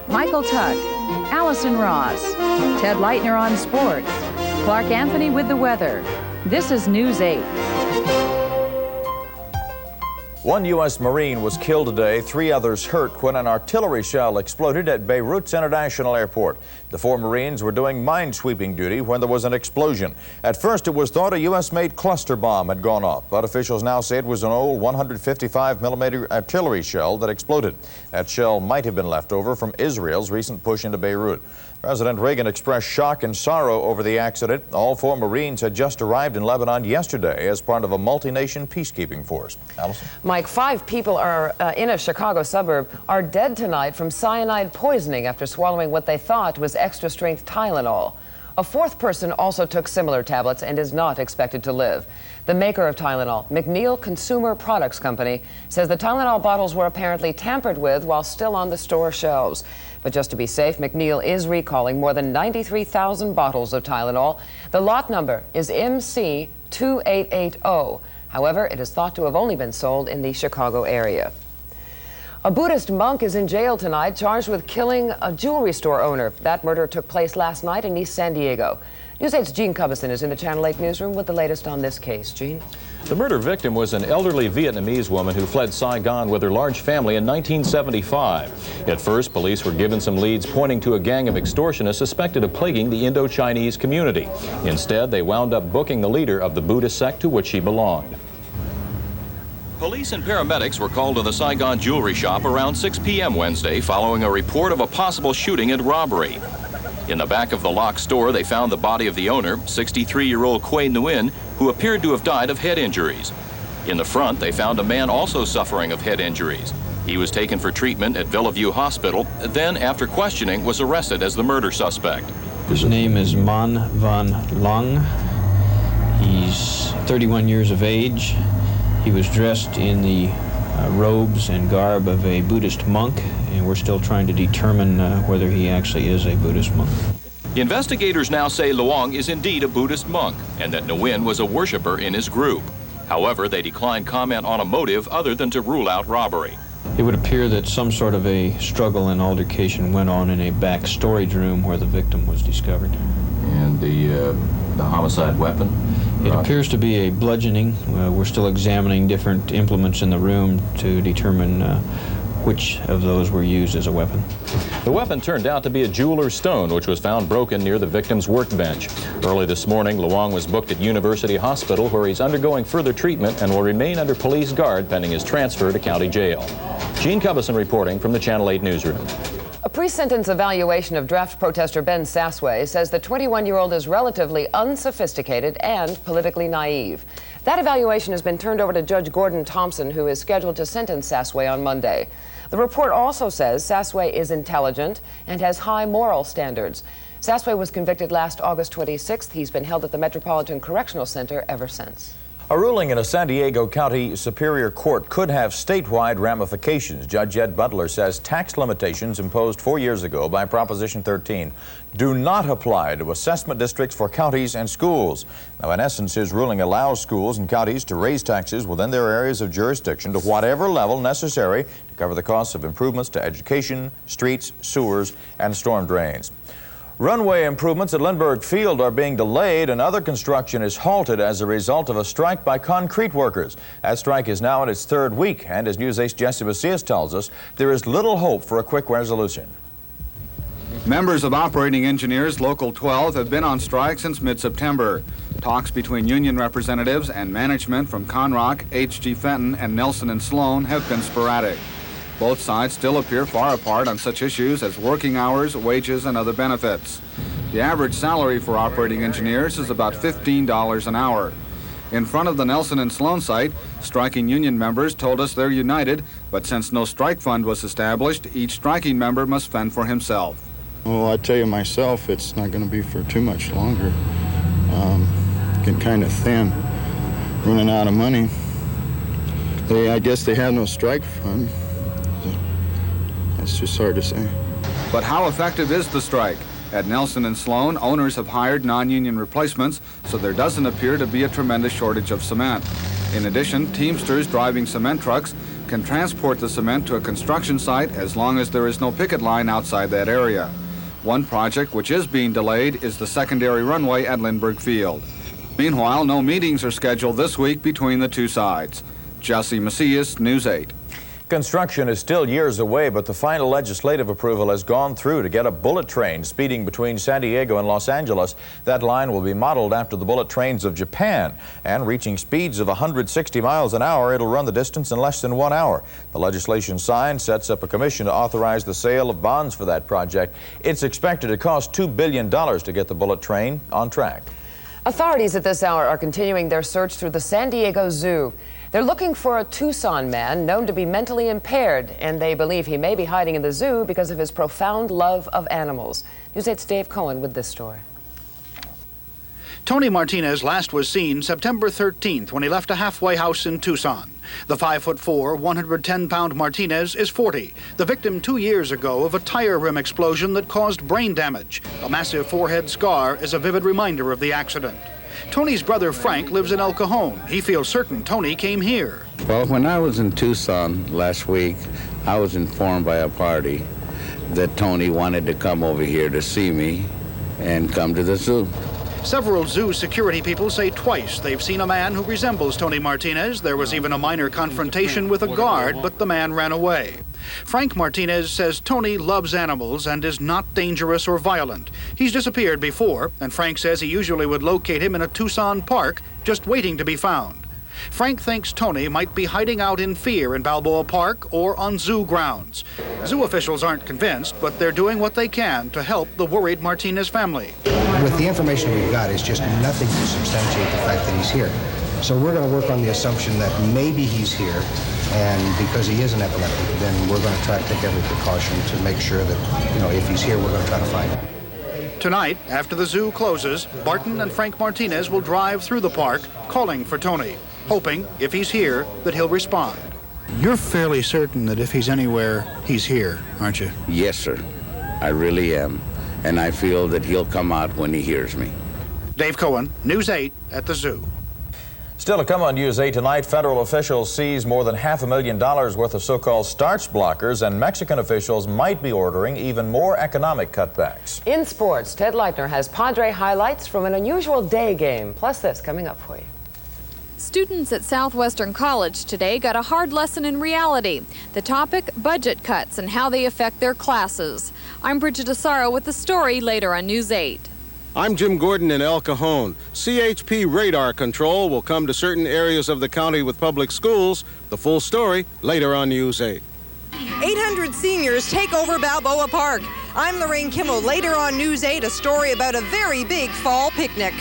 Michael Tuck, Allison Ross, Ted Leitner on sports, Clark Anthony with the weather. This is News 8. One U.S. Marine was killed today, 3 others hurt when an artillery shell exploded at Beirut's International Airport. The 4 Marines were doing minesweeping duty when there was an explosion. At first, it was thought a U.S.-made cluster bomb had gone off, but officials now say it was an old 155-millimeter artillery shell that exploded. That shell might have been left over from Israel's recent push into Beirut. President Reagan expressed shock and sorrow over the accident. All 4 Marines had just arrived in Lebanon yesterday as part of a multi-nation peacekeeping force. Allison? Mike, 5 people are in a Chicago suburb are dead tonight from cyanide poisoning after swallowing what they thought was extra-strength Tylenol. A 4th person also took similar tablets and is not expected to live. The maker of Tylenol, McNeil Consumer Products Company, says the Tylenol bottles were apparently tampered with while still on the store shelves. But just to be safe, McNeil is recalling more than 93,000 bottles of Tylenol. The lot number is MC2880. However, it is thought to have only been sold in the Chicago area. A Buddhist monk is in jail tonight, charged with killing a jewelry store owner. That murder took place last night in East San Diego. News 8's Gene Cubison is in the Channel 8 newsroom with the latest on this case. Gene? The murder victim was an elderly Vietnamese woman who fled Saigon with her large family in 1975. At first, police were given some leads pointing to a gang of extortionists suspected of plaguing the Indo-Chinese community. Instead, they wound up booking the leader of the Buddhist sect to which she belonged. Police and paramedics were called to the Saigon jewelry shop around 6 p.m. Wednesday following a report of a possible shooting and robbery. In the back of the locked store, they found the body of the owner, 63-year-old Quay Nguyen, who appeared to have died of head injuries. In the front, they found a man also suffering of head injuries. He was taken for treatment at Villaview Hospital, then, after questioning, was arrested as the murder suspect. His name is Man Van Long. He's 31 years of age. He was dressed in the robes and garb of a Buddhist monk, and we're still trying to determine whether he actually is a Buddhist monk. Investigators now say Luong is indeed a Buddhist monk and that Nguyen was a worshiper in his group. However, they declined comment on a motive other than to rule out robbery. It would appear that some sort of a struggle and altercation went on in a back storage room where the victim was discovered. And the homicide weapon? It appears to be a bludgeoning. We're still examining different implements in the room to determine which of those were used as a weapon. The weapon turned out to be a jeweler's stone, which was found broken near the victim's workbench. Early this morning, Luong was booked at University Hospital, where he's undergoing further treatment and will remain under police guard pending his transfer to county jail. Gene Cubison reporting from the Channel 8 newsroom. A pre-sentence evaluation of draft protester Ben Sassway says the 21-year-old is relatively unsophisticated and politically naive. That evaluation has been turned over to Judge Gordon Thompson, who is scheduled to sentence Sassway on Monday. The report also says Sassway is intelligent and has high moral standards. Sassway was convicted last August 26th. He's been held at the Metropolitan Correctional Center ever since. A ruling in a San Diego County Superior Court could have statewide ramifications. Judge Ed Butler says tax limitations imposed 4 years ago by Proposition 13 do not apply to assessment districts for counties and schools. Now, in essence, his ruling allows schools and counties to raise taxes within their areas of jurisdiction to whatever level necessary to cover the costs of improvements to education, streets, sewers, and storm drains. Runway improvements at Lindbergh Field are being delayed, and other construction is halted as a result of a strike by concrete workers. That strike is now in its 3rd week, and as News 8's Jesse Macias tells us, there is little hope for a quick resolution. Members of Operating Engineers Local 12 have been on strike since mid-September. Talks between union representatives and management from Conrock, H.G. Fenton, and Nelson and Sloan have been sporadic. Both sides still appear far apart on such issues as working hours, wages, and other benefits. The average salary for operating engineers is about $15 an hour. In front of the Nelson and Sloan site, striking union members told us they're united, but since no strike fund was established, each striking member must fend for himself. Well, I tell you myself, it's not going to be for too much longer. Getting kind of thin, running out of money. I guess they have no strike fund. It's just hard to say. But how effective is the strike? At Nelson and Sloan, owners have hired non-union replacements, so there doesn't appear to be a tremendous shortage of cement. In addition, Teamsters driving cement trucks can transport the cement to a construction site as long as there is no picket line outside that area. One project which is being delayed is the secondary runway at Lindbergh Field. Meanwhile, no meetings are scheduled this week between the two sides. Jesse Macias, News 8. Construction is still years away, but the final legislative approval has gone through to get a bullet train speeding between San Diego and Los Angeles. That line will be modeled after the bullet trains of Japan, and reaching speeds of 160 miles an hour, it'll run the distance in less than 1 hour. The legislation signed sets up a commission to authorize the sale of bonds for that project. It's expected to cost $2 billion to get the bullet train on track. Authorities at this hour are continuing their search through the San Diego Zoo. They're looking for a Tucson man known to be mentally impaired, and they believe he may be hiding in the zoo because of his profound love of animals. News 8's Dave Cohen with this story. Tony Martinez last was seen September 13th when he left a halfway house in Tucson. The 5'4", 110-pound Martinez is 40, the victim 2 years ago of a tire rim explosion that caused brain damage. A massive forehead scar is a vivid reminder of the accident. Tony's brother Frank lives in El Cajon. He feels certain Tony came here. Well, when I was in Tucson last week, I was informed by a party that Tony wanted to come over here to see me and come to the zoo. Several zoo security people say twice they've seen a man who resembles Tony Martinez. There was even a minor confrontation with a guard, but the man ran away. Frank Martinez says Tony loves animals and is not dangerous or violent. He's disappeared before, and Frank says he usually would locate him in a Tucson park, just waiting to be found. Frank thinks Tony might be hiding out in fear in Balboa Park or on zoo grounds. Zoo officials aren't convinced, but they're doing what they can to help the worried Martinez family. With the information we've got, it's just nothing to substantiate the fact that he's here. So we're going to work on the assumption that maybe he's here, and because he is an epileptic, then we're going to try to take every precaution to make sure that, if he's here, we're going to try to find him. Tonight, after the zoo closes, Barton and Frank Martinez will drive through the park, calling for Tony, hoping, if he's here, that he'll respond. You're fairly certain that if he's anywhere, he's here, aren't you? Yes, sir. I really am. And I feel that he'll come out when he hears me. Dave Cohen, News 8 at the zoo. Still to come on News 8 tonight, federal officials seize more than $500,000 worth of so-called starch blockers, and Mexican officials might be ordering even more economic cutbacks. In sports, Ted Leitner has Padre highlights from an unusual day game. Plus this coming up for you. Students at Southwestern College today got a hard lesson in reality. The topic, budget cuts and how they affect their classes. I'm Bridget Asaro with the story later on News 8. I'm Jim Gordon in El Cajon. CHP radar control will come to certain areas of the county with public schools. The full story later on News 8. 800 seniors take over Balboa Park. I'm Lorraine Kimmel. Later on News 8, a story about a very big fall picnic.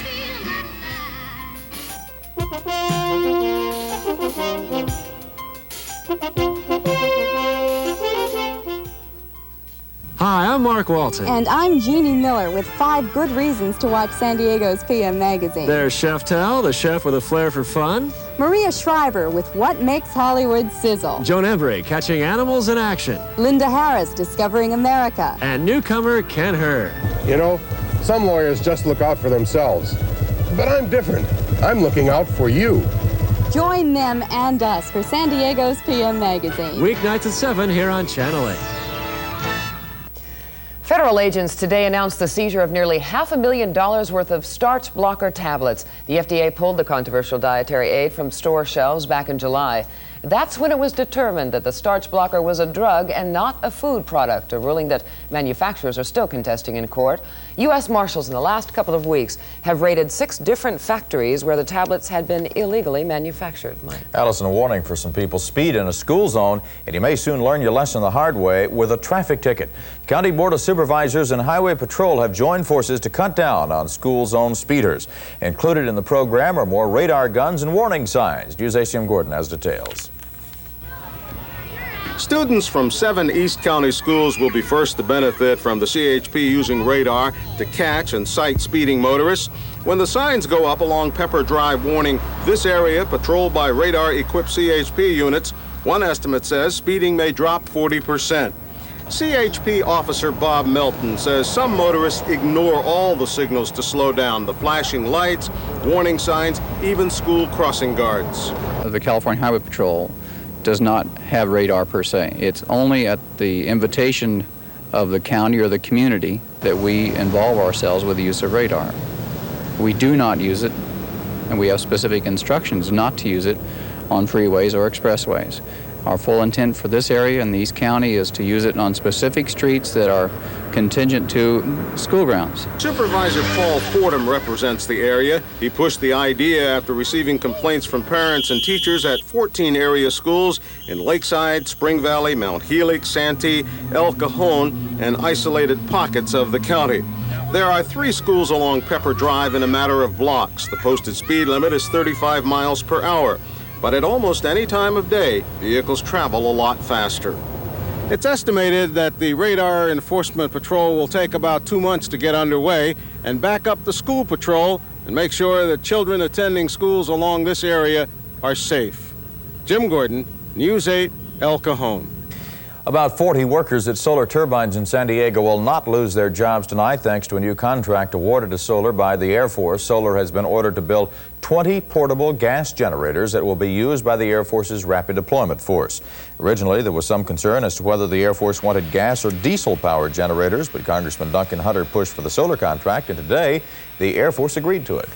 Hi, I'm Mark Walton. And I'm Jeannie Miller with 5 good reasons to watch San Diego's PM magazine. There's Chef Tell, the chef with a flair for fun. Maria Shriver with What Makes Hollywood Sizzle. Joan Embry, catching animals in action. Linda Harris, Discovering America. And newcomer Ken Hur. You know, some lawyers just look out for themselves. But I'm different. I'm looking out for you. Join them and us for San Diego's PM magazine. Weeknights at 7 here on Channel 8. Federal agents today announced the seizure of nearly $500,000 worth of starch blocker tablets. The FDA pulled the controversial dietary aid from store shelves back in July. That's when it was determined that the starch blocker was a drug and not a food product, a ruling that manufacturers are still contesting in court. U.S. Marshals in the last couple of weeks have raided 6 different factories where the tablets had been illegally manufactured. Mike. Allison, a warning for some people. Speed in a school zone, and you may soon learn your lesson the hard way with a traffic ticket. County Board of Supervisors and Highway Patrol have joined forces to cut down on school zone speeders. Included in the program are more radar guns and warning signs. News ACM Gordon has details. Students from 7 East County schools will be first to benefit from the CHP using radar to catch and sight speeding motorists. When the signs go up along Pepper Drive warning this area patrolled by radar-equipped CHP units, one estimate says speeding may drop 40%. CHP officer Bob Melton says some motorists ignore all the signals to slow down, the flashing lights, warning signs, even school crossing guards. The California Highway Patrol does not have radar per se. It's only at the invitation of the county or the community that we involve ourselves with the use of radar. We do not use it, and we have specific instructions not to use it on freeways or expressways. Our full intent for this area in the East County is to use it on specific streets that are contingent to school grounds. Supervisor Paul Fordham represents the area. He pushed the idea after receiving complaints from parents and teachers at 14 area schools in Lakeside, Spring Valley, Mount Helix, Santee, El Cajon, and isolated pockets of the county. There are 3 schools along Pepper Drive in a matter of blocks. The posted speed limit is 35 miles per hour. But at almost any time of day, vehicles travel a lot faster. It's estimated that the Radar Enforcement Patrol will take about 2 months to get underway and back up the school patrol and make sure that children attending schools along this area are safe. Jim Gordon, News 8, El Cajon. About 40 workers at Solar Turbines in San Diego will not lose their jobs tonight thanks to a new contract awarded to Solar by the Air Force. Solar has been ordered to build 20 portable gas generators that will be used by the Air Force's Rapid Deployment Force. Originally, there was some concern as to whether the Air Force wanted gas or diesel-powered generators, but Congressman Duncan Hunter pushed for the Solar contract, and today the Air Force agreed to it.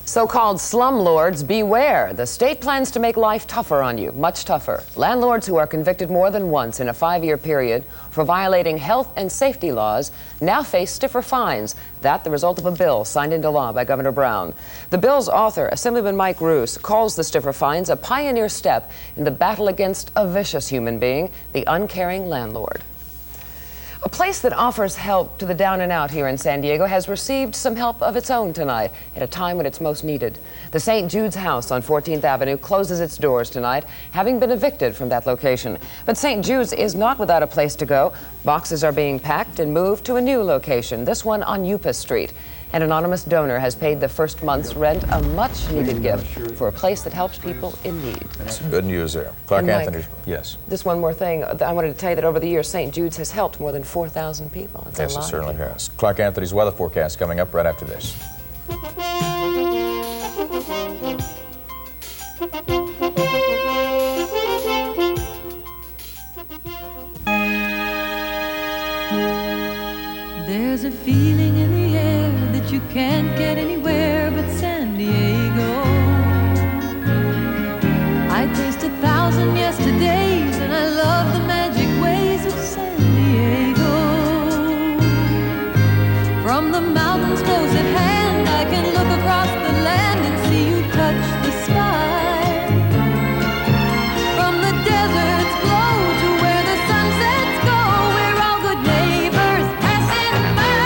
So-called slumlords, beware. The state plans to make life tougher on you, much tougher. Landlords who are convicted more than once in a 5-year period for violating health and safety laws now face stiffer fines. That the result of a bill signed into law by Governor Brown. The bill's author, Assemblyman Mike Roos, calls the stiffer fines a pioneer step in the battle against a vicious human being, the uncaring landlord. A place that offers help to the down and out here in San Diego has received some help of its own tonight at a time when it's most needed. The St. Jude's House on 14th Avenue closes its doors tonight, having been evicted from that location. But St. Jude's is not without a place to go. Boxes are being packed and moved to a new location, this one on Upas Street. An anonymous donor has paid the first month's rent, a much-needed gift for a place that helps people in need. That's some good news there. Clark Anthony, yes. Just one more thing. I wanted to tell you that over the years, St. Jude's has helped more than 4,000 people. It's yes, a lot. It certainly has. Clark Anthony's weather forecast coming up right after this. There's a feeling in the air that you can't get anywhere but San Diego. I taste 1,000 yesterdays and I love the magic ways of San Diego. From the mountains close at hand, I can look across the land and see you touch the sky. From the deserts glow to where the sunsets go, we're all good neighbors passing by.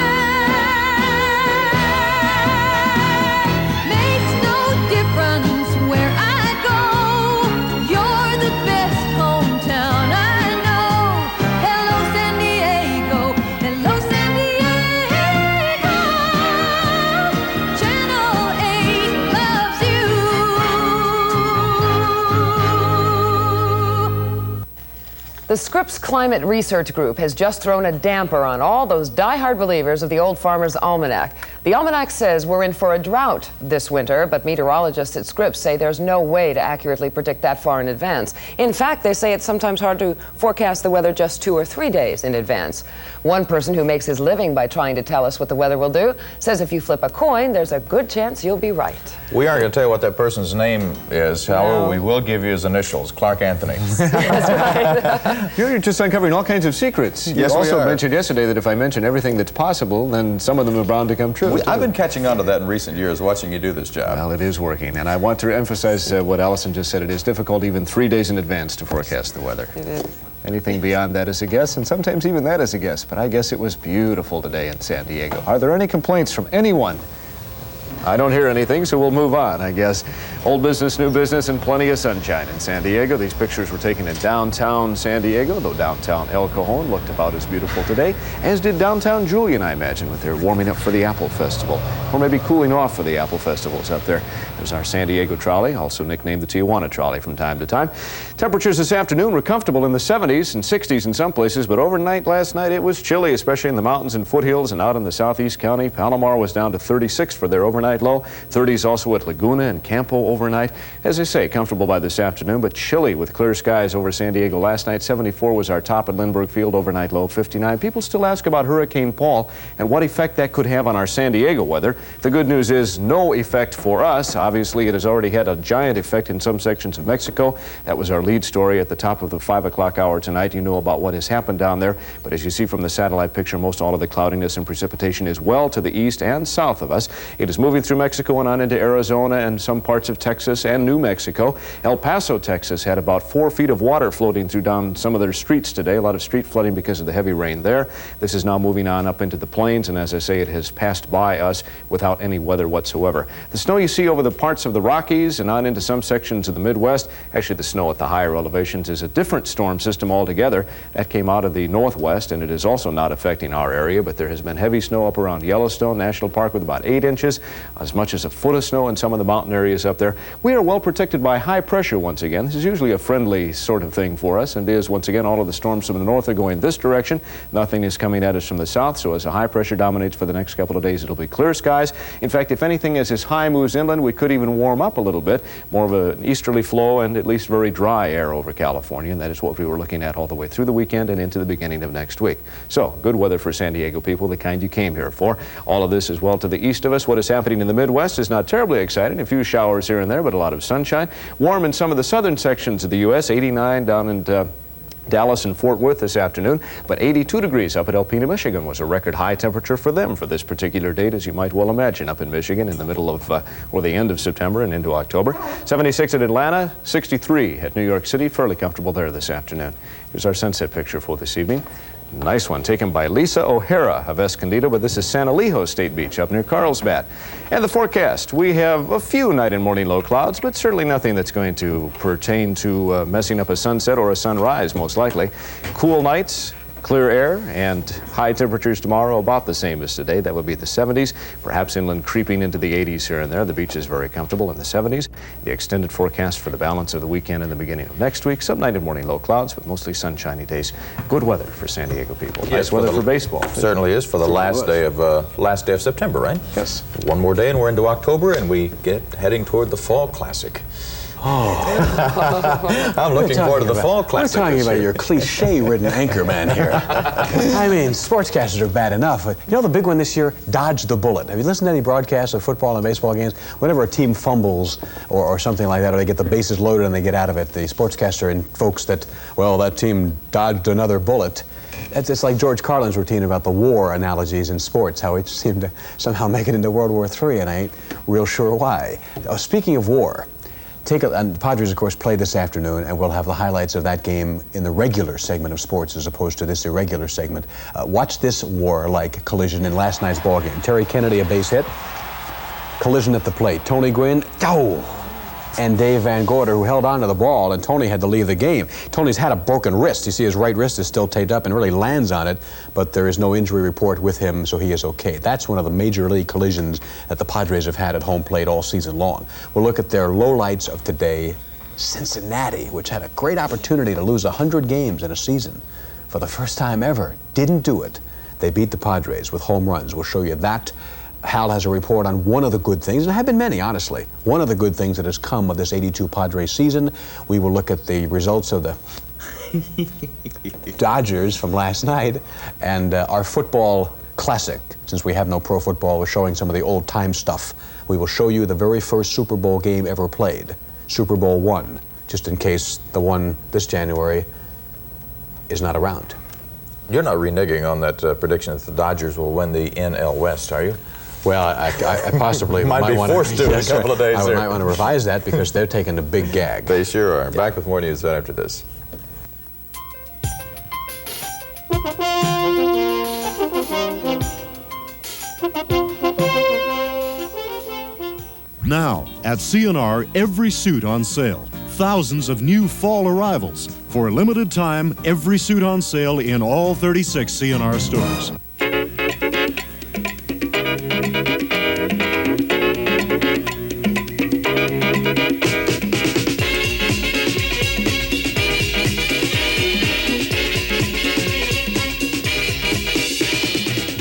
Makes no difference where I go, you're the best hometown I know. Hello San Diego, hello San Diego. Channel 8 loves you. The Scripps Climate Research Group has just thrown a damper on all those die-hard believers of the Old Farmer's Almanac. The almanac says we're in for a drought this winter, but meteorologists at Scripps say there's no way to accurately predict that far in advance. In fact, they say it's sometimes hard to forecast the weather just 2 or 3 days in advance. One person who makes his living by trying to tell us what the weather will do says if you flip a coin, there's a good chance you'll be right. We aren't going to tell you what that person's name is. However, we will give you his initials, Clark Anthony. That's right. You're just uncovering all kinds of secrets. Yes, you we also are. mentioned yesterday that if I mention everything that's possible, then some of them are bound to come true. I've been catching on to that in recent years, watching you do this job. Well, it is working, and I want to emphasize what Allison just said. It is difficult even 3 days in advance to forecast the weather. It is. Anything beyond that is a guess, and sometimes even that is a guess. But I guess it was beautiful today in San Diego. Are there any complaints from anyone? I don't hear anything, so we'll move on, I guess. Old business, new business, and plenty of sunshine in San Diego. These pictures were taken in downtown San Diego, though downtown El Cajon looked about as beautiful today, as did downtown Julian, I imagine, with their warming up for the Apple Festival, or maybe cooling off for the Apple Festivals up there. There's our San Diego trolley, also nicknamed the Tijuana trolley from time to time. Temperatures this afternoon were comfortable in the 70s and 60s in some places, but overnight last night it was chilly, especially in the mountains and foothills and out in the southeast county. Palomar was down to 36 for their overnight low. 30s also at Laguna and Campo overnight. As I say, comfortable by this afternoon, but chilly with clear skies over San Diego last night. 74 was our top at Lindbergh Field, overnight low 59. People still ask about Hurricane Paul and what effect that could have on our San Diego weather. The good news is no effect for us. Obviously, it has already had a giant effect in some sections of Mexico. That was our lead story at the top of the 5 o'clock hour tonight. You know about what has happened down there, but as you see from the satellite picture, most all of the cloudiness and precipitation is well to the east and south of us. It is moving through Mexico and on into Arizona and some parts of Texas and New Mexico. El Paso, Texas had about 4 feet of water floating through down some of their streets today. A lot of street flooding because of the heavy rain there. This is now moving on up into the plains, and as I say, it has passed by us without any weather whatsoever. The snow you see over the parts of the Rockies and on into some sections of the Midwest, actually the snow at the higher elevations is a different storm system altogether. That came out of the northwest, and it is also not affecting our area, but there has been heavy snow up around Yellowstone National Park with about 8 inches, as much as a foot of snow in some of the mountain areas up there. We are well protected by high pressure once again. This is usually a friendly sort of thing for us, and is once again all of the storms from the north are going this direction. Nothing is coming at us from the south, so as the high pressure dominates for the next couple of days, it'll be clear skies. In fact, if anything, as this high moves inland, we could even warm up a little bit. More of an easterly flow and at least very dry air over California, and that is what we were looking at all the way through the weekend and into the beginning of next week. So, good weather for San Diego people, the kind you came here for. All of this is well to the east of us. What is happening in the Midwest is not terribly exciting. A few showers here and there, but a lot of sunshine. Warm in some of the southern sections of the U.S., 89 down in Dallas and Fort Worth this afternoon, but 82 degrees up at Alpena, Michigan was a record high temperature for them for this particular date, as you might well imagine, up in Michigan in the middle of, or the end of September and into October. 76 at Atlanta, 63 at New York City, fairly comfortable there this afternoon. Here's our sunset picture for this evening. Nice one, taken by Lisa O'Hara of Escondido, but this is San Elijo State Beach up near Carlsbad. And the forecast, we have a few night and morning low clouds, but certainly nothing that's going to pertain to messing up a sunset or a sunrise, most likely. Cool nights, clear air, and high temperatures tomorrow about the same as today. That would be the 70s, perhaps inland creeping into the 80s here and there. The beach is very comfortable in the 70s. The extended forecast for the balance of the weekend and the beginning of next week, some night and morning low clouds, but mostly sunshiny days. Good weather for San Diego people. Nice weather for baseball. Certainly is for the last day of September, right? Yes. One more day and we're into October, and we get heading toward the Fall Classic. Oh. I'm looking forward to the Fall Classic. We're talking about your cliche-ridden anchorman here. I mean, sportscasters are bad enough. You know the big one this year? Dodge the bullet. Have you listened to any broadcasts of football and baseball games? Whenever a team fumbles or something like that, or they get the bases loaded and they get out of it, the sportscaster invokes that, well, that team dodged another bullet. It's like George Carlin's routine about the war analogies in sports, how he seemed to somehow make it into World War III, and I ain't real sure why. Speaking of war, and the Padres, of course, play this afternoon, and we'll have the highlights of that game in the regular segment of sports as opposed to this irregular segment. Watch this war-like collision in last night's ballgame. Terry Kennedy, a base hit. Collision at the plate. Tony Gwynn, and Dave Van Gorder, who held on to the ball, and Tony had to leave the game. Tony's had a broken wrist. You see his right wrist is still taped up and really lands on it, but there is no injury report with him, so he is okay. That's one of the major league collisions that the Padres have had at home plate all season long. We'll look at their lowlights of today. Cincinnati, which had a great opportunity to lose 100 games in a season for the first time ever, didn't do it. They beat the Padres with home runs. We'll show you that. Hal has a report on one of the good things, and there have been many, honestly, one of the good things that has come of this 82 Padres season. We will look at the results of the Dodgers from last night, and our football classic. Since we have no pro football, we're showing some of the old-time stuff. We will show you the very first Super Bowl game ever played, Super Bowl I, just in case the one this January is not around. You're not reneging on that prediction that the Dodgers will win the NL West, are you? Well, I possibly might be forced to in a couple of days. I might want to revise that because they're taking a big gag. They sure are. Back with more news right after this. Now, at C&R, every suit on sale. Thousands of new fall arrivals. For a limited time, every suit on sale in all 36 C&R stores.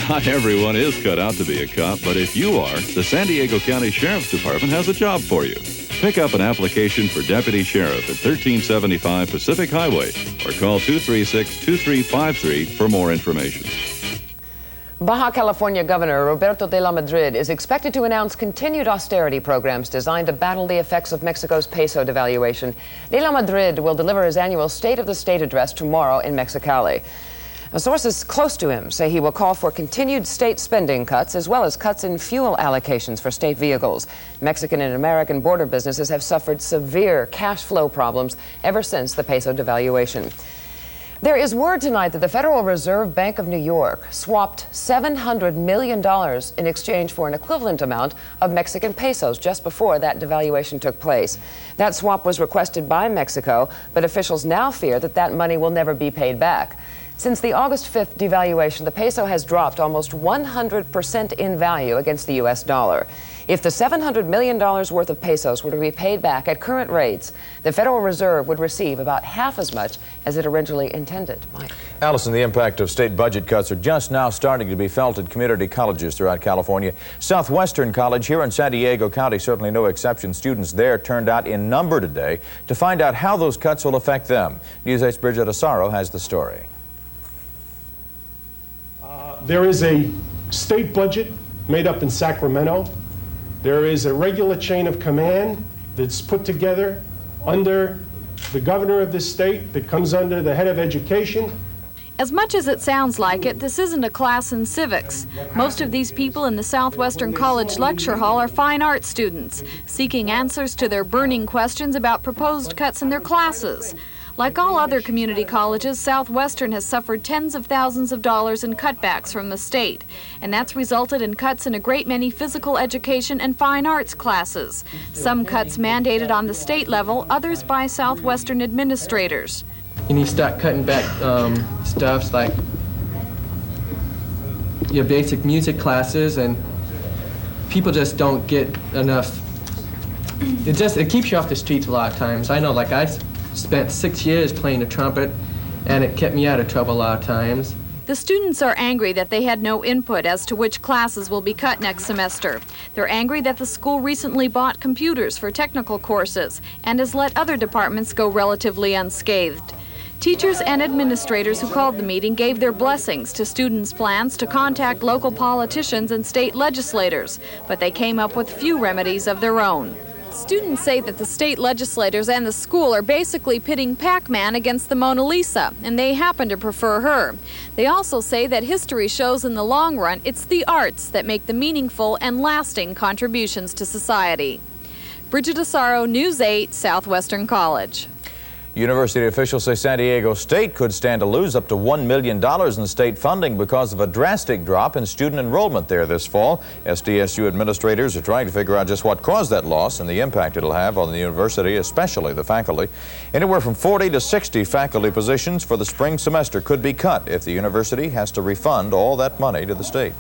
Not everyone is cut out to be a cop, but if you are, the San Diego County Sheriff's Department has a job for you. Pick up an application for Deputy Sheriff at 1375 Pacific Highway or call 236-2353 for more information. Baja California Governor Roberto de la Madrid is expected to announce continued austerity programs designed to battle the effects of Mexico's peso devaluation. De la Madrid will deliver his annual State of the State address tomorrow in Mexicali. Sources close to him say he will call for continued state spending cuts as well as cuts in fuel allocations for state vehicles. Mexican and American border businesses have suffered severe cash flow problems ever since the peso devaluation. There is word tonight that the Federal Reserve Bank of New York swapped $700 million in exchange for an equivalent amount of Mexican pesos just before that devaluation took place. That swap was requested by Mexico, but officials now fear that that money will never be paid back. Since the August 5th devaluation, the peso has dropped almost 100% in value against the U.S. dollar. If the $700 million worth of pesos were to be paid back at current rates, the Federal Reserve would receive about half as much as it originally intended. Mike. Allison, the impact of state budget cuts are just now starting to be felt at community colleges throughout California. Southwestern College here in San Diego County, certainly no exception. Students there turned out in number today to find out how those cuts will affect them. News 8's Bridget Asaro has the story. There is a state budget made up in Sacramento. There is a regular chain of command that's put together under the governor of the state that comes under the head of education. As much as it sounds like it, this isn't a class in civics. Most of these people in the Southwestern College lecture hall are fine arts students, seeking answers to their burning questions about proposed cuts in their classes. Like all other community colleges, Southwestern has suffered tens of thousands of dollars in cutbacks from the state, and that's resulted in cuts in a great many physical education and fine arts classes. Some cuts mandated on the state level, others by Southwestern administrators. You need to start cutting back stuff like your basic music classes, and people just don't get enough. It keeps you off the streets a lot of times. I know, like I spent 6 years playing the trumpet, and it kept me out of trouble a lot of times. The students are angry that they had no input as to which classes will be cut next semester. They're angry that the school recently bought computers for technical courses and has let other departments go relatively unscathed. Teachers and administrators who called the meeting gave their blessings to students' plans to contact local politicians and state legislators, but they came up with few remedies of their own. Students say that the state legislators and the school are basically pitting Pac-Man against the Mona Lisa, and they happen to prefer her. They also say that history shows in the long run it's the arts that make the meaningful and lasting contributions to society. Bridget Asaro, News 8, Southwestern College. University officials say San Diego State could stand to lose up to $1 million in state funding because of a drastic drop in student enrollment there this fall. SDSU administrators are trying to figure out just what caused that loss and the impact it'll have on the university, especially the faculty. Anywhere from 40 to 60 faculty positions for the spring semester could be cut if the university has to refund all that money to the state.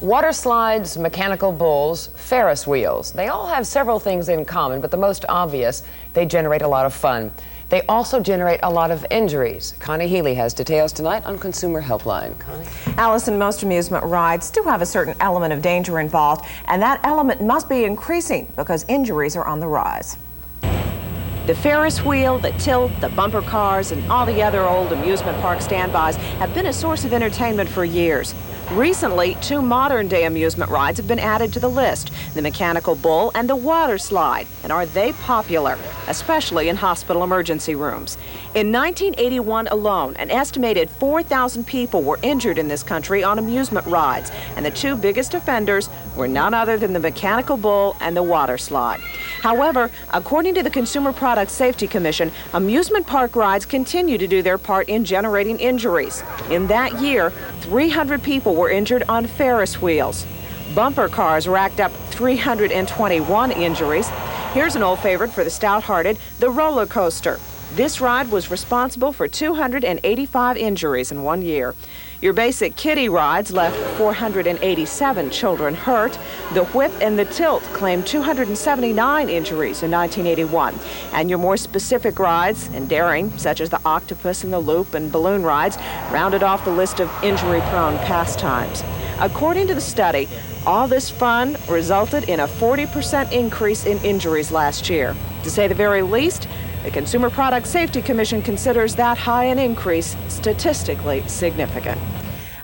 Water slides, mechanical bulls, Ferris wheels. They all have several things in common, but the most obvious, they generate a lot of fun. They also generate a lot of injuries. Connie Healy has details tonight on Consumer Helpline. Connie? Allison, most amusement rides do have a certain element of danger involved, and that element must be increasing because injuries are on the rise. The Ferris wheel, the tilt, the bumper cars, and all the other old amusement park standbys have been a source of entertainment for years. Recently, two modern-day amusement rides have been added to the list, the mechanical bull and the water slide. And are they popular, especially in hospital emergency rooms? In 1981 alone, an estimated 4,000 people were injured in this country on amusement rides, and the two biggest offenders were none other than the mechanical bull and the water slide. However, according to the Consumer Product Safety Commission, amusement park rides continue to do their part in generating injuries. In that year, 300 people were injured on Ferris wheels. Bumper cars racked up 321 injuries. Here's an old favorite for the stout-hearted, the roller coaster. This ride was responsible for 285 injuries in 1 year. Your basic kiddie rides left 487 children hurt. The Whip and the Tilt claimed 279 injuries in 1981. And your more specific rides and daring, such as the Octopus and the Loop and balloon rides, rounded off the list of injury-prone pastimes. According to the study, all this fun resulted in a 40% increase in injuries last year. To say the very least, the Consumer Product Safety Commission considers that high an increase statistically significant.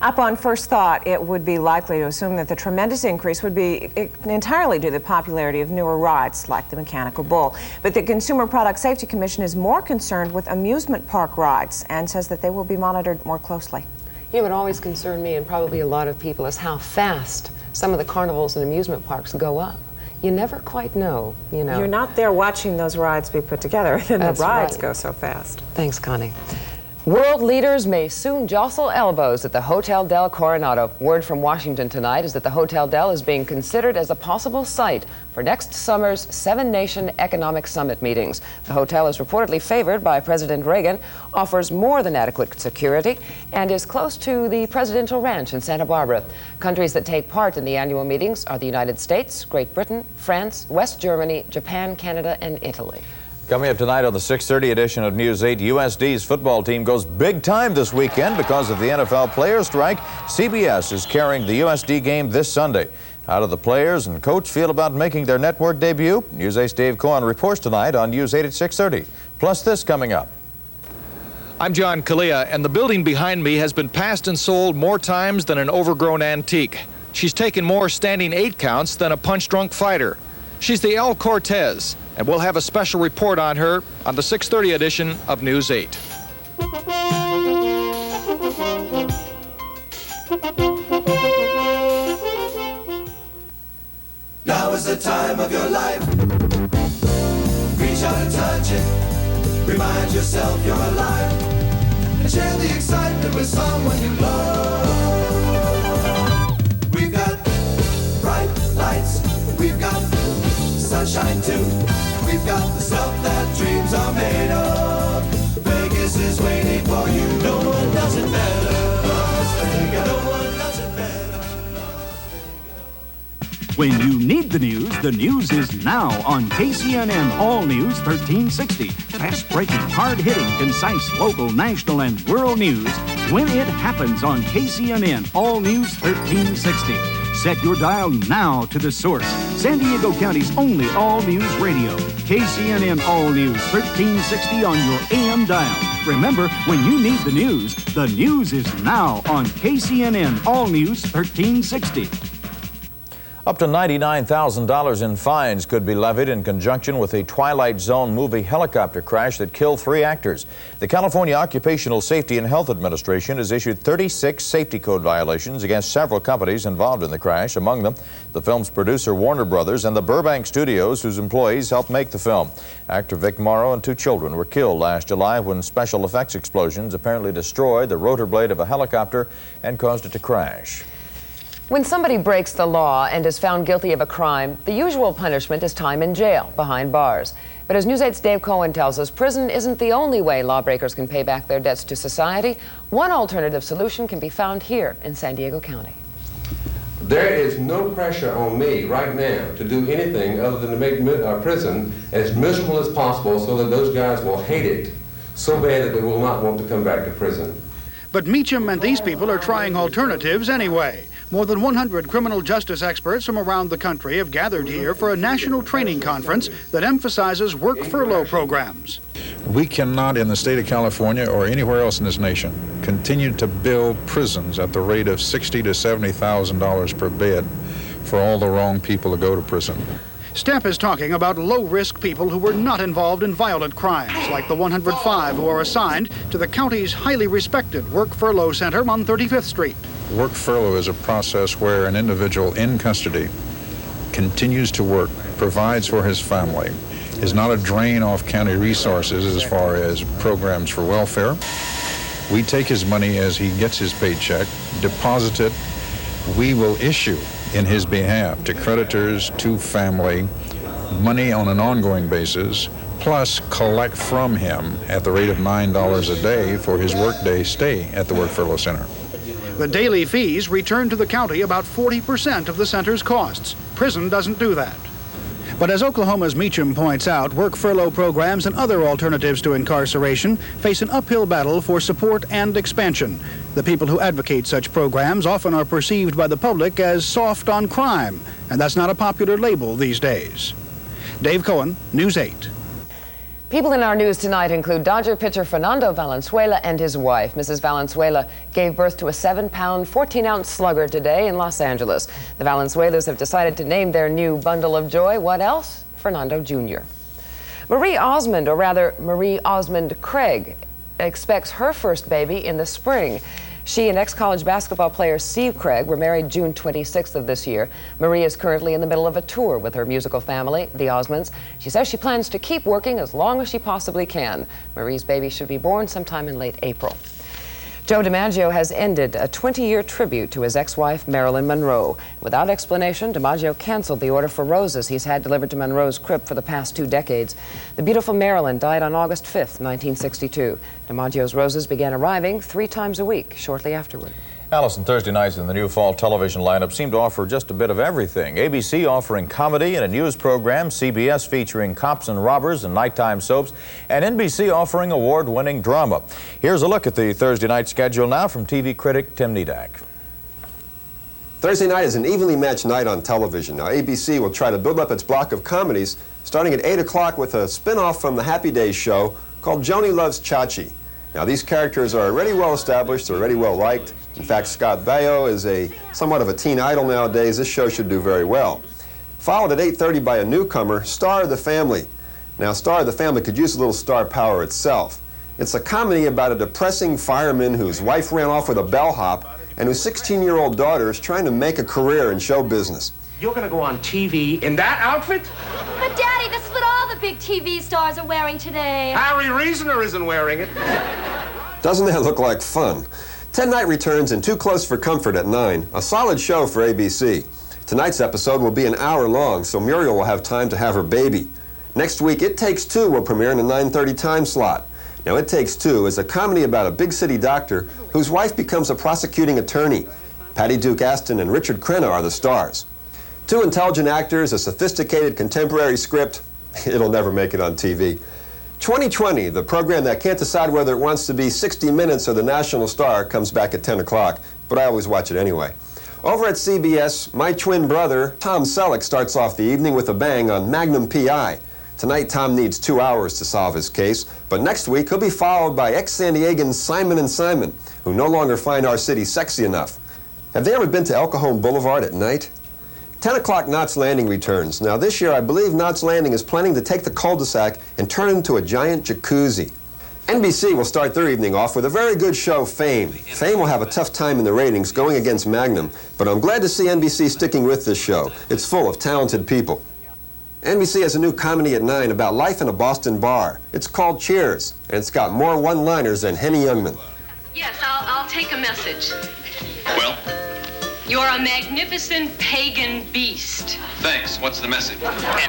Up on first thought, it would be likely to assume that the tremendous increase would be entirely due to the popularity of newer rides like the Mechanical Bull. But the Consumer Product Safety Commission is more concerned with amusement park rides and says that they will be monitored more closely. You know, what always concerned me and probably a lot of people is how fast some of the carnivals and amusement parks go up. You never quite know, you know. You're not there watching those rides be put together, and the rides go so fast. Thanks, Connie. World leaders may soon jostle elbows at the Hotel del Coronado. Word from Washington tonight is that the Hotel del is being considered as a possible site for next summer's 7-nation economic summit meetings. The hotel is reportedly favored by President Reagan, offers more than adequate security, and is close to the presidential ranch in Santa Barbara. Countries that take part in the annual meetings are the United States, Great Britain, France, West Germany, Japan, Canada, and Italy. Coming up tonight on the 6:30 edition of News 8, USD's football team goes big time this weekend because of the NFL player strike. CBS is carrying the USD game this Sunday. How do the players and coach feel about making their network debut? News 8's Dave Cohen reports tonight on News 8 at 6:30. Plus this coming up. I'm John Kalia, and the building behind me has been passed and sold more times than an overgrown antique. She's taken more standing 8 counts than a punch-drunk fighter. She's the El Cortez, and we'll have a special report on her on the 6:30 edition of News 8. Now is the time of your life. Reach out and touch it. Remind yourself you're alive. And share the excitement with someone you love. We've got bright lights. We've got sunshine too. We've got the stuff that dreams are made of. Vegas is waiting for you. No one does it better. Las Vegas. No one does it better. When you need the news is now on KCNN All News 1360. Fast-breaking, hard-hitting, concise, local, national, and world news when it happens on KCNN All News 1360. Set your dial now to the source. San Diego County's only all-news radio. KCNN All News 1360 on your AM dial. Remember, when you need the news is now on KCNN All News 1360. Up to $99,000 in fines could be levied in conjunction with a Twilight Zone movie helicopter crash that killed 3 actors. The California Occupational Safety and Health Administration has issued 36 safety code violations against several companies involved in the crash, among them the film's producer Warner Brothers and the Burbank Studios, whose employees helped make the film. Actor Vic Morrow and 2 children were killed last July when special effects explosions apparently destroyed the rotor blade of a helicopter and caused it to crash. When somebody breaks the law and is found guilty of a crime, the usual punishment is time in jail, behind bars. But as News 8's Dave Cohen tells us, prison isn't the only way lawbreakers can pay back their debts to society. One alternative solution can be found here in San Diego County. There is no pressure on me right now to do anything other than to make prison as miserable as possible so that those guys will hate it so bad that they will not want to come back to prison. But Meacham and these people are trying alternatives anyway. More than 100 criminal justice experts from around the country have gathered here for a national training conference that emphasizes work furlough programs. We cannot, in the state of California or anywhere else in this nation, continue to build prisons at the rate of $60,000 to $70,000 per bed for all the wrong people to go to prison. STEP is talking about low-risk people who were not involved in violent crimes, like the 105 who are assigned to the county's highly respected Work Furlough Center on 35th Street. Work furlough is a process where an individual in custody continues to work, provides for his family, is not a drain off county resources as far as programs for welfare. We take his money as he gets his paycheck, deposit it. We will issue in his behalf to creditors, to family, money on an ongoing basis, plus collect from him at the rate of $9 a day for his workday stay at the Work Furlough Center. The daily fees return to the county about 40% of the center's costs. Prison doesn't do that. But as Oklahoma's Meacham points out, work furlough programs and other alternatives to incarceration face an uphill battle for support and expansion. The people who advocate such programs often are perceived by the public as soft on crime, and that's not a popular label these days. Dave Cohen, News 8. People in our news tonight include Dodger pitcher Fernando Valenzuela and his wife. Mrs. Valenzuela gave birth to a 7-pound, 14-ounce slugger today in Los Angeles. The Valenzuelas have decided to name their new bundle of joy, what else? Fernando Jr. Marie Osmond, or rather Marie Osmond Craig, expects her first baby in the spring. She and ex-college basketball player Steve Craig were married June 26th of this year. Marie is currently in the middle of a tour with her musical family, the Osmonds. She says she plans to keep working as long as she possibly can. Marie's baby should be born sometime in late April. Joe DiMaggio has ended a 20-year tribute to his ex-wife, Marilyn Monroe. Without explanation, DiMaggio canceled the order for roses he's had delivered to Monroe's crypt for the past 2 decades. The beautiful Marilyn died on August 5th, 1962. DiMaggio's roses began arriving 3 times a week shortly afterward. Allison, Thursday nights in the new fall television lineup seem to offer just a bit of everything. ABC offering comedy and a news program, CBS featuring cops and robbers and nighttime soaps, and NBC offering award-winning drama. Here's a look at the Thursday night schedule now from TV critic Tim Nedak. Thursday night is an evenly matched night on television. Now, ABC will try to build up its block of comedies, starting at 8 o'clock with a spin-off from the Happy Days show called Joni Loves Chachi. Now, these characters are already well established, they're already well liked. In fact, Scott Baio is somewhat of a teen idol nowadays. This show should do very well. Followed at 8:30 by a newcomer, Star of the Family. Now, Star of the Family could use a little star power itself. It's a comedy about a depressing fireman whose wife ran off with a bellhop and whose 16-year-old daughter is trying to make a career in show business. You're gonna go on TV in that outfit? But Daddy, this is what all the big TV stars are wearing today. Harry Reasoner isn't wearing it. Doesn't that look like fun? Ted Night returns in Too Close for Comfort at 9, a solid show for ABC. Tonight's episode will be an hour long, so Muriel will have time to have her baby. Next week, It Takes Two will premiere in a 9:30 time slot. Now, It Takes Two is a comedy about a big city doctor whose wife becomes a prosecuting attorney. Patty Duke Aston and Richard Crenna are the stars. 2 intelligent actors, a sophisticated contemporary script. It'll never make it on TV. 2020, the program that can't decide whether it wants to be 60 Minutes or The National Star, comes back at 10 o'clock, but I always watch it anyway. Over at CBS, my twin brother, Tom Selleck, starts off the evening with a bang on Magnum P.I. Tonight, Tom needs 2 hours to solve his case, but next week he'll be followed by ex-San Diegans Simon & Simon, who no longer find our city sexy enough. Have they ever been to El Cajon Boulevard at night? 10 o'clock Knots Landing returns. Now this year I believe Knots Landing is planning to take the cul-de-sac and turn it into a giant jacuzzi. NBC will start their evening off with a very good show, Fame. Fame will have a tough time in the ratings going against Magnum, but I'm glad to see NBC sticking with this show. It's full of talented people. NBC has a new comedy at 9 about life in a Boston bar. It's called Cheers, and it's got more one-liners than Henny Youngman. Yes, I'll take a message. Well? You're a magnificent pagan beast. Thanks. What's the message?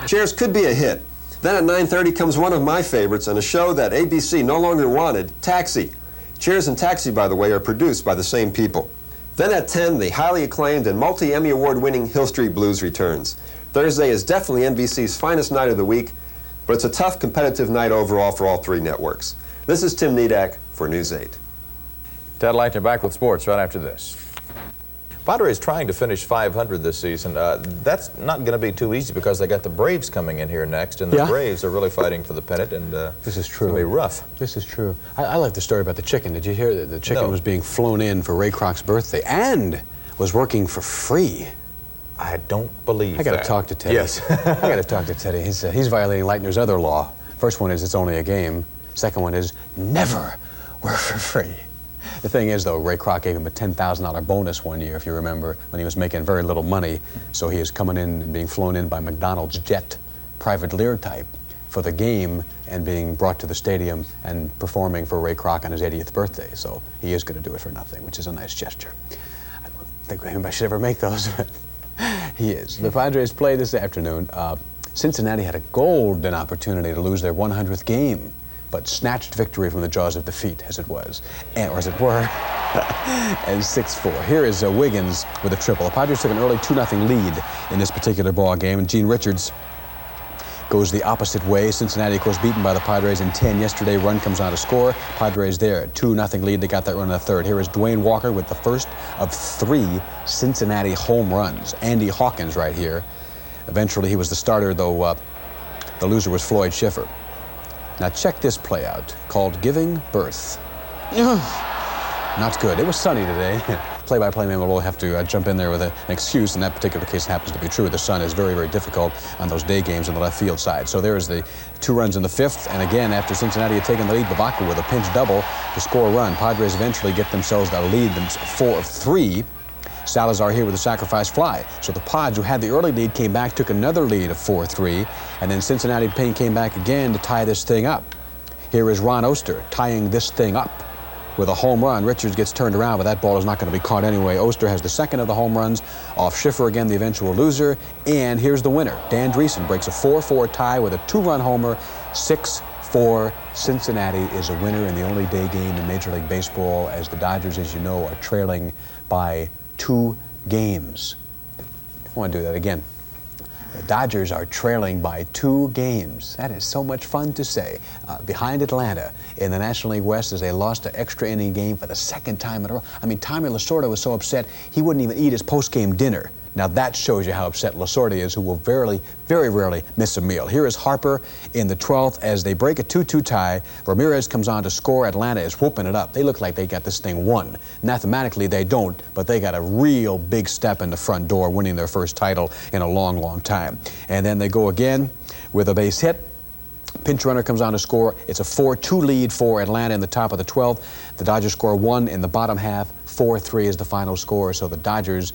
Cheers could be a hit. Then at 9:30 comes one of my favorites and a show that ABC no longer wanted, Taxi. Cheers and Taxi, by the way, are produced by the same people. Then at 10, the highly acclaimed and multi-Emmy award-winning Hill Street Blues returns. Thursday is definitely NBC's finest night of the week, but it's a tough, competitive night overall for all 3 networks. This is Tim Nedak for News 8. Ted Leitner back with sports right after this. Padres trying to finish 500 this season. That's not going to be too easy because they got the Braves coming in here next, and the Braves are really fighting for the pennant, and this is true. It's going to be rough. This is true. I like the story about the chicken. Did you hear that the chicken was being flown in for Ray Kroc's birthday and was working for free? I don't believe I got to talk to Teddy. Yes. I got to talk to Teddy. He's violating Leitner's other law. First one is it's only a game. Second one is never work for free. The thing is, though, Ray Kroc gave him a $10,000 bonus one year, if you remember, when he was making very little money. So he is coming in and being flown in by McDonald's jet, private Lear type, for the game and being brought to the stadium and performing for Ray Kroc on his 80th birthday. So he is going to do it for nothing, which is a nice gesture. I don't think anybody should ever make those, but he is. The Padres play this afternoon. Cincinnati had a golden opportunity to lose their 100th game, but snatched victory from the jaws of defeat, as it was, or as it were, and 6-4. Here is Wiggins with a triple. The Padres took an early 2-0 lead in this particular ball game, and Gene Richards goes the opposite way. Cincinnati, of course, beaten by the Padres in 10 yesterday. Run comes on to score. Padres there, 2-0 lead. They got that run in the third. Here is Dwayne Walker with the first of 3 Cincinnati home runs. Andy Hawkins right here. Eventually, he was the starter, though the loser was Floyd Schiffer. Now check this play out, called Giving Birth. Not good. It was sunny today. Play-by-play man will have to jump in there with an excuse. In that particular case, happens to be true. The sun is very, very difficult on those day games on the left field side. So there's the 2 runs in the 5th. And again, after Cincinnati had taken the lead, Bavaca with a pinch double to score a run. Padres eventually get themselves a lead, 4-3. Salazar here with a sacrifice fly. So the Pods, who had the early lead, came back, took another lead of 4-3. And then Cincinnati came back again to tie this thing up. Here is Ron Oster tying this thing up with a home run. Richards gets turned around, but that ball is not going to be caught anyway. Oster has the second of the home runs off Schiffer, again the eventual loser. And here's the winner. Dan Dreesen breaks a 4-4 tie with a 2-run homer, 6-4. Cincinnati is a winner in the only day game in Major League Baseball, as the Dodgers, as you know, are trailing by 2 games. I want to do that again. The Dodgers are trailing by 2 games. That is so much fun to say. Behind Atlanta in the National League West as they lost an extra inning game for the 2nd time in a row. I mean, Tommy Lasorda was so upset he wouldn't even eat his post-game dinner. Now that shows you how upset Lasorda is, who will very rarely miss a meal. Here is Harper in the 12th as they break a 2-2 tie. Ramirez comes on to score. Atlanta is whooping it up. They look like they got this thing won. Mathematically they don't, but they got a real big step in the front door, winning their first title in a long, long time. And then they go again with a base hit. Pinch runner comes on to score. It's a 4-2 lead for Atlanta in the top of the 12th. The Dodgers score 1 in the bottom half. 4-3 is the final score. So the Dodgers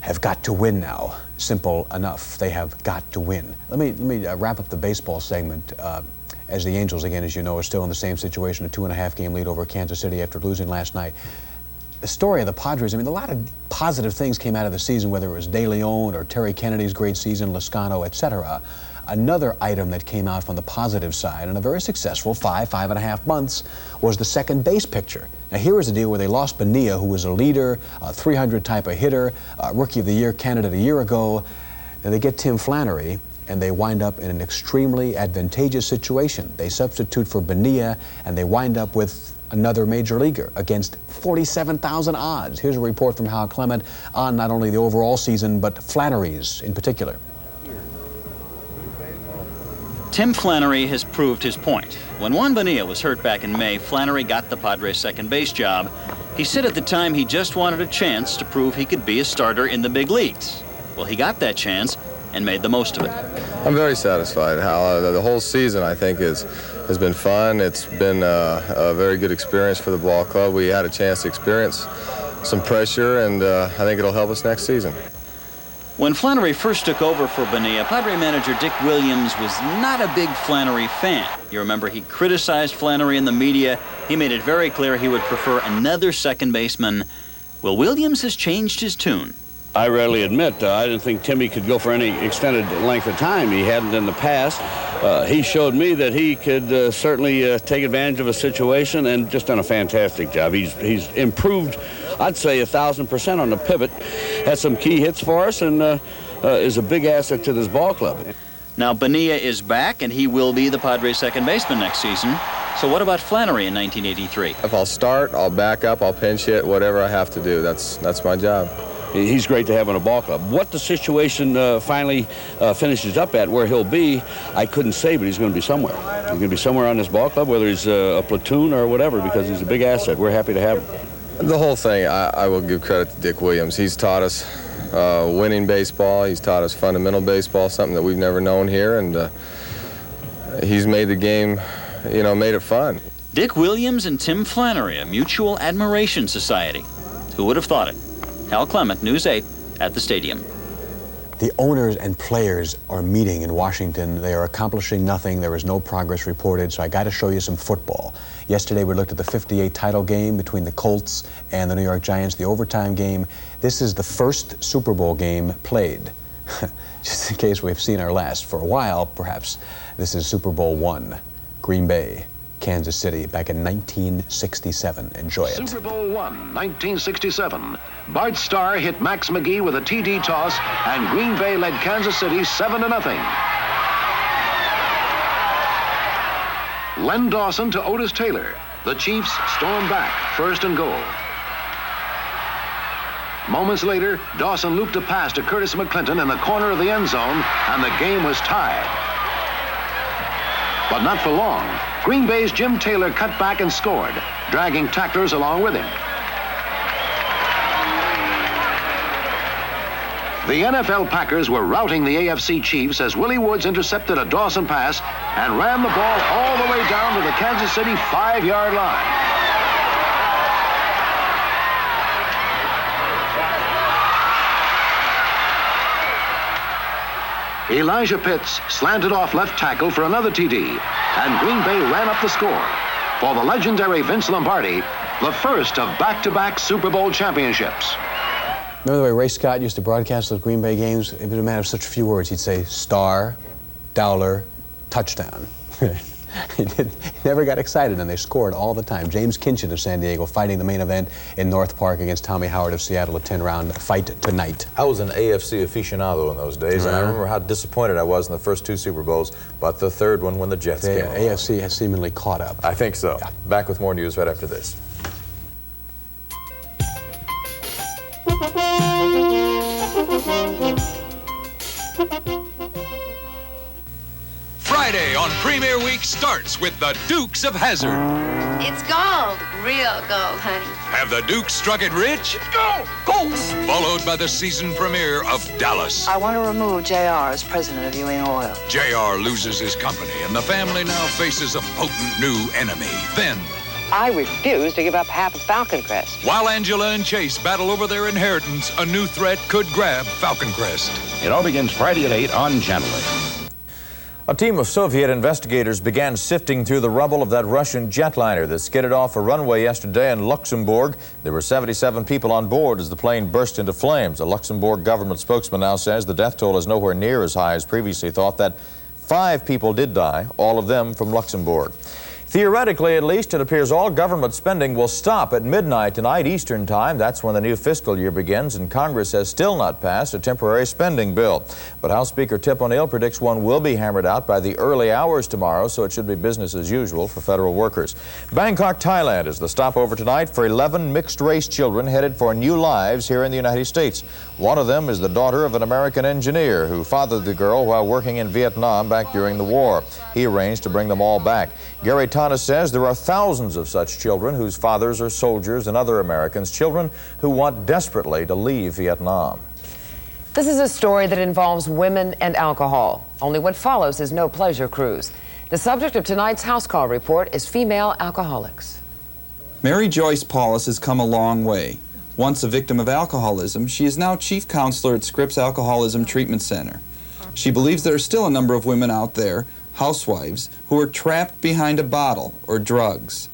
have got to win now. Simple enough. They have got to win. Let me wrap up the baseball segment. As the Angels, again, as you know, are still in the same situation, a 2.5 game lead over Kansas City after losing last night. The story of the Padres, I mean, a lot of positive things came out of the season, whether it was De Leon or Terry Kennedy's great season, Loscano, etc. Another item that came out from the positive side, and a very successful 5.5 months, was the second base picture. Now here is a deal where they lost Bonilla, who was a leader, a 300 type of hitter, Rookie of the Year candidate a year ago. And they get Tim Flannery, and they wind up in an extremely advantageous situation. They substitute for Bonilla, and they wind up with another major leaguer against 47,000 odds. Here's a report from Hal Clement on not only the overall season, but Flannery's in particular. Tim Flannery has proved his point. When Juan Bonilla was hurt back in May, Flannery got the Padres' second base job. He said at the time he just wanted a chance to prove he could be a starter in the big leagues. Well, he got that chance and made the most of it. I'm very satisfied. Hal, the whole season, I think, has been fun. It's been a very good experience for the ball club. We had a chance to experience some pressure, and I think it'll help us next season. When Flannery first took over for Bonilla, Padre manager Dick Williams was not a big Flannery fan. You remember he criticized Flannery in the media. He made it very clear he would prefer another second baseman. Well, Williams has changed his tune. I readily admit I didn't think Timmy could go for any extended length of time. He hadn't in the past. He showed me that he could certainly take advantage of a situation and just done a fantastic job. He's improved, I'd say, 1,000% on the pivot. Had some key hits for us and is a big asset to this ball club. Now Bonilla is back and he will be the Padres' second baseman next season. So what about Flannery in 1983? If I'll start, I'll back up, I'll pinch hit, whatever I have to do. That's my job. He's great to have in a ball club. What the situation finally finishes up at, where he'll be, I couldn't say, but he's going to be somewhere. He's going to be somewhere on this ball club, whether he's a platoon or whatever, because he's a big asset. We're happy to have him. The whole thing, I will give credit to Dick Williams. He's taught us winning baseball. He's taught us fundamental baseball, something that we've never known here, and he's made the game, made it fun. Dick Williams and Tim Flannery, a mutual admiration society. Who would have thought it? Hal Clement, News 8, at the stadium. The owners and players are meeting in Washington. They are accomplishing nothing. There is no progress reported, so I got to show you some football. Yesterday we looked at the 58 title game between the Colts and the New York Giants, the overtime game. This is the first Super Bowl game played just in case we've seen our last for a while, perhaps, this is Super Bowl I, Green Bay, Kansas City, back in 1967. Enjoy it. Super Bowl I, 1967. Bart Starr hit Max McGee with a TD toss, and Green Bay led Kansas City 7-0. Len Dawson to Otis Taylor. The Chiefs storm back, 1st and goal. Moments later, Dawson looped a pass to Curtis McClinton in the corner of the end zone, and the game was tied. But not for long. Green Bay's Jim Taylor cut back and scored, dragging tacklers along with him. The NFL Packers were routing the AFC Chiefs as Willie Woods intercepted a Dawson pass and ran the ball all the way down to the Kansas City 5-yard line. Elijah Pitts slanted off left tackle for another TD, and Green Bay ran up the score. For the legendary Vince Lombardi, the first of back-to-back Super Bowl championships. Remember the way Ray Scott used to broadcast those Green Bay games? It was a matter of such few words. He'd say, star, Dowler, touchdown. He never got excited, and they scored all the time. James Kinchin of San Diego fighting the main event in North Park against Tommy Howard of Seattle, a 10-round fight tonight. I was an AFC aficionado in those days, and I remember how disappointed I was in the first 2 Super Bowls, but the third one when the Jets came along. AFC has seemingly caught up. I think so. Yeah. Back with more news right after this. Friday on Premier Week starts with the Dukes of Hazzard. It's gold. Real gold, honey. Have the Dukes struck it rich? Go! Gold! Followed by the season premiere of Dallas. I want to remove JR as president of Ewing Oil. JR loses his company, and the family now faces a potent new enemy. Then, I refuse to give up half of Falcon Crest. while Angela and Chase battle over their inheritance, a new threat could grab Falcon Crest. It all begins Friday at 8 on Channel 8. A team of Soviet investigators began sifting through the rubble of that Russian jetliner that skidded off a runway yesterday in Luxembourg. There were 77 people on board as the plane burst into flames. A Luxembourg government spokesman now says the death toll is nowhere near as high as previously thought, that 5 people did die, all of them from Luxembourg. Theoretically, at least, it appears all government spending will stop at midnight tonight Eastern Time. That's when the new fiscal year begins, and Congress has still not passed a temporary spending bill. But House Speaker Tip O'Neill predicts one will be hammered out by the early hours tomorrow, so it should be business as usual for federal workers. Bangkok, Thailand is the stopover tonight for 11 mixed-race children headed for new lives here in the United States. One of them is the daughter of an American engineer who fathered the girl while working in Vietnam back during the war. He arranged to bring them all back. Gary Thomas says there are thousands of such children whose fathers are soldiers and other Americans, children who want desperately to leave Vietnam. This is a story that involves women and alcohol. Only what follows is no pleasure cruise. The subject of tonight's house call report is female alcoholics. Mary Joyce Paulus has come a long way. Once a victim of alcoholism, she is now chief counselor at Scripps Alcoholism Treatment Center. She believes there are still a number of women out there, housewives, who are trapped behind a bottle or drugs.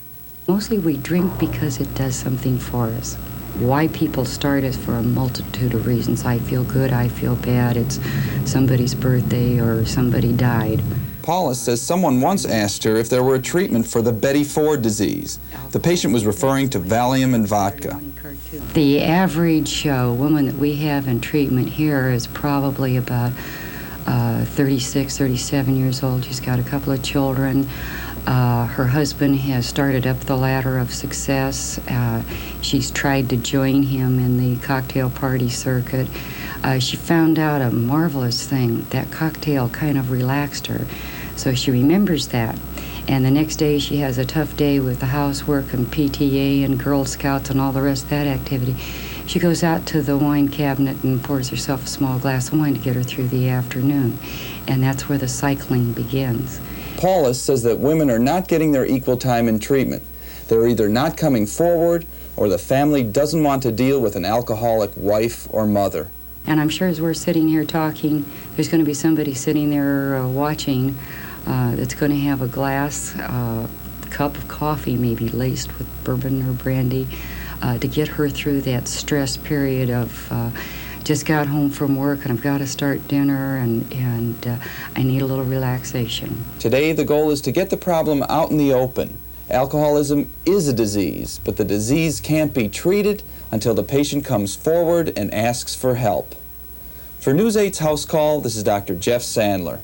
Mostly we drink because it does something for us. Why people start is for a multitude of reasons. I feel good, I feel bad, it's somebody's birthday or somebody died. Paulus says someone once asked her if there were a treatment for the Betty Ford disease. The patient was referring to Valium and vodka. The average woman that we have in treatment here is probably about 36, 37 years old. She's got a couple of children. Her husband has started up the ladder of success. She's tried to join him in the cocktail party circuit. She found out a marvelous thing. That cocktail kind of relaxed her. So she remembers that. And the next day she has a tough day with the housework and PTA and Girl Scouts and all the rest of that activity. She goes out to the wine cabinet and pours herself a small glass of wine to get her through the afternoon. And that's where the cycling begins. Paulus says that women are not getting their equal time in treatment. They're either not coming forward or the family doesn't want to deal with an alcoholic wife or mother. And I'm sure as we're sitting here talking, there's going to be somebody sitting there watching that's going to have a glass, cup of coffee maybe laced with bourbon or brandy to get her through that stress period of just got home from work and I've got to start dinner and I need a little relaxation. Today, the goal is to get the problem out in the open. Alcoholism is a disease, but the disease can't be treated until the patient comes forward and asks for help. For News 8's House Call, this is Dr. Jeff Sandler.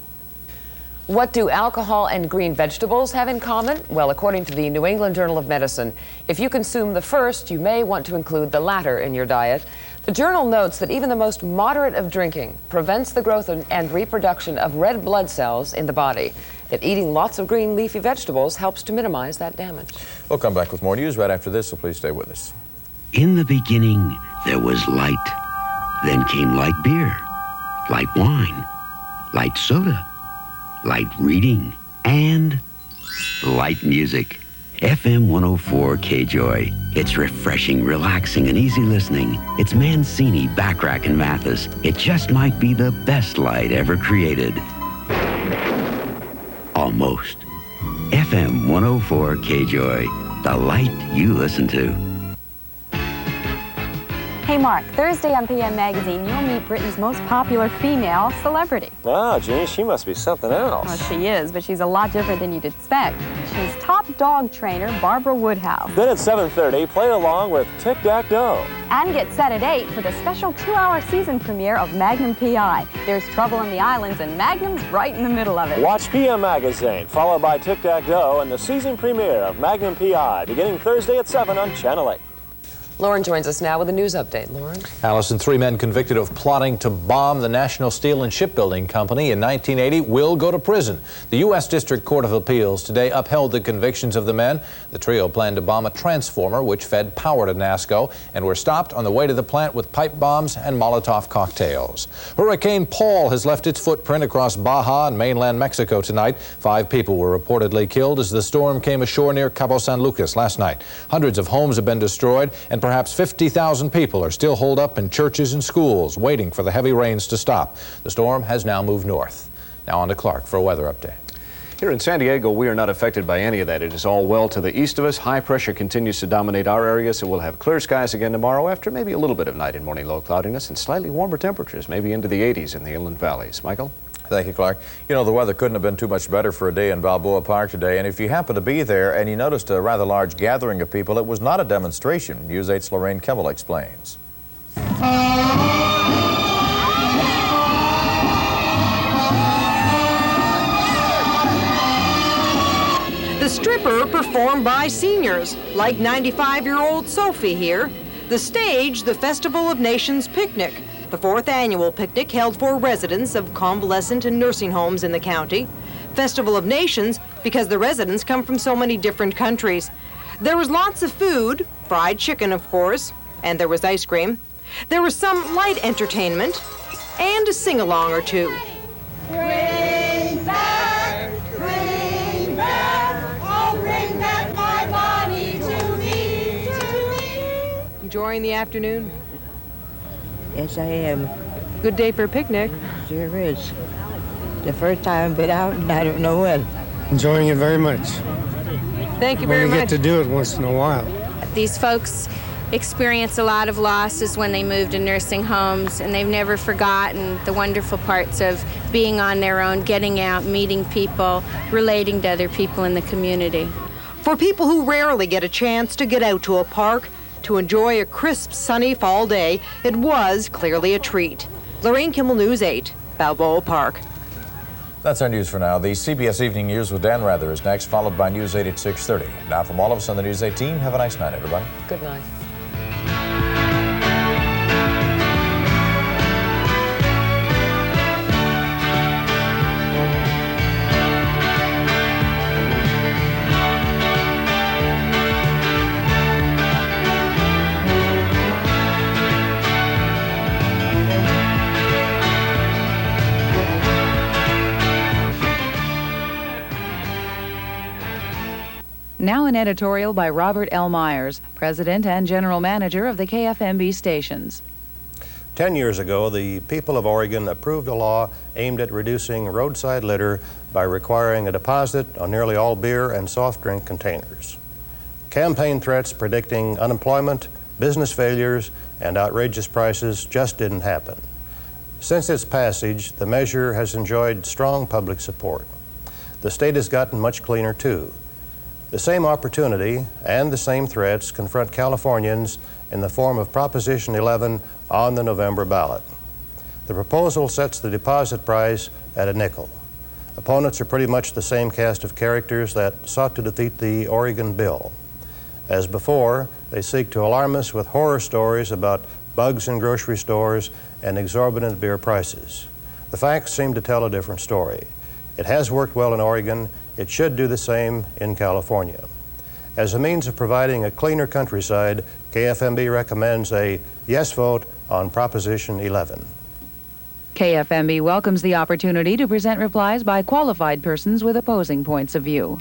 What do alcohol and green vegetables have in common? Well, according to the New England Journal of Medicine, if you consume the first, you may want to include the latter in your diet. The journal notes that even the most moderate of drinking prevents the growth and reproduction of red blood cells in the body. That eating lots of green leafy vegetables helps to minimize that damage. We'll come back with more news right after this, so please stay with us. In the beginning, there was light. Then came light beer, light wine, light soda, light reading, and light music. FM 104 K-Joy. It's refreshing, relaxing, and easy listening. It's Mancini, Backrack, and Mathis. It just might be the best light ever created. Almost. FM 104 K-Joy. The light you listen to. Hey Mark, Thursday on PM Magazine, you'll meet Britain's most popular female celebrity. Wow, Jeannie, she must be something else. Well, she is, but she's a lot different than you'd expect. She's top dog trainer Barbara Woodhouse. Then at 7:30, play along with Tic-Tac-Doe. And get set at 8 for the special 2-hour season premiere of Magnum P.I. There's trouble in the islands, and Magnum's right in the middle of it. Watch PM Magazine, followed by Tic-Tac-Doe and the season premiere of Magnum P.I. beginning Thursday at 7 on Channel 8. Lauren joins us now with a news update. Lauren? Allison, 3 men convicted of plotting to bomb the National Steel and Shipbuilding Company in 1980 will go to prison. The U.S. District Court of Appeals today upheld the convictions of the men. The trio planned to bomb a transformer which fed power to NASCO and were stopped on the way to the plant with pipe bombs and Molotov cocktails. Hurricane Paul has left its footprint across Baja and mainland Mexico tonight. 5 people were reportedly killed as the storm came ashore near Cabo San Lucas last night. Hundreds of homes have been destroyed, and perhaps 50,000 people are still holed up in churches and schools waiting for the heavy rains to stop. The storm has now moved north. Now on to Clark for a weather update. Here in San Diego, we are not affected by any of that. It is all well to the east of us. High pressure continues to dominate our area, so we'll have clear skies again tomorrow after maybe a little bit of night and morning low cloudiness and slightly warmer temperatures, maybe into the 80s in the inland valleys. Michael? Thank you, Clark. You know, the weather couldn't have been too much better for a day in Balboa Park today, and if you happen to be there and you noticed a rather large gathering of people, it was not a demonstration. News 8's Lorraine Kimmel explains. The stripper performed by seniors, like 95-year-old Sophie here. The stage, the Festival of Nations picnic. The 4th annual picnic held for residents of convalescent and nursing homes in the county. Festival of Nations because the residents come from so many different countries. There was lots of food, fried chicken of course, and there was ice cream. There was some light entertainment and a sing-along or two. Bring back, oh bring back my body to me. Enjoying the afternoon? Yes, I am. Good day for a picnic. Sure is. The first time I've been out, and I don't know when. Enjoying it very much. Thank you very much. We get to do it once in a while. These folks experience a lot of losses when they move to nursing homes, and they've never forgotten the wonderful parts of being on their own, getting out, meeting people, relating to other people in the community. For people who rarely get a chance to get out to a park, to enjoy a crisp, sunny fall day, it was clearly a treat. Lorraine Kimmel, News 8, Balboa Park. That's our news for now. The CBS Evening News with Dan Rather is next, followed by News 8 at 6:30. Now from all of us on the News 8 team, have a nice night, everybody. Good night. Now an editorial by Robert L. Myers, President and General Manager of the KFMB stations. 10 years ago, the people of Oregon approved a law aimed at reducing roadside litter by requiring a deposit on nearly all beer and soft drink containers. Campaign threats predicting unemployment, business failures and outrageous prices just didn't happen. Since its passage, the measure has enjoyed strong public support. The state has gotten much cleaner too. The same opportunity and the same threats confront Californians in the form of Proposition 11 on the November ballot. The proposal sets the deposit price at a nickel. Opponents are pretty much the same cast of characters that sought to defeat the Oregon bill. As before, they seek to alarm us with horror stories about bugs in grocery stores and exorbitant beer prices. The facts seem to tell a different story. It has worked well in Oregon. It should do the same in California. As a means of providing a cleaner countryside, KFMB recommends a yes vote on Proposition 11. KFMB welcomes the opportunity to present replies by qualified persons with opposing points of view.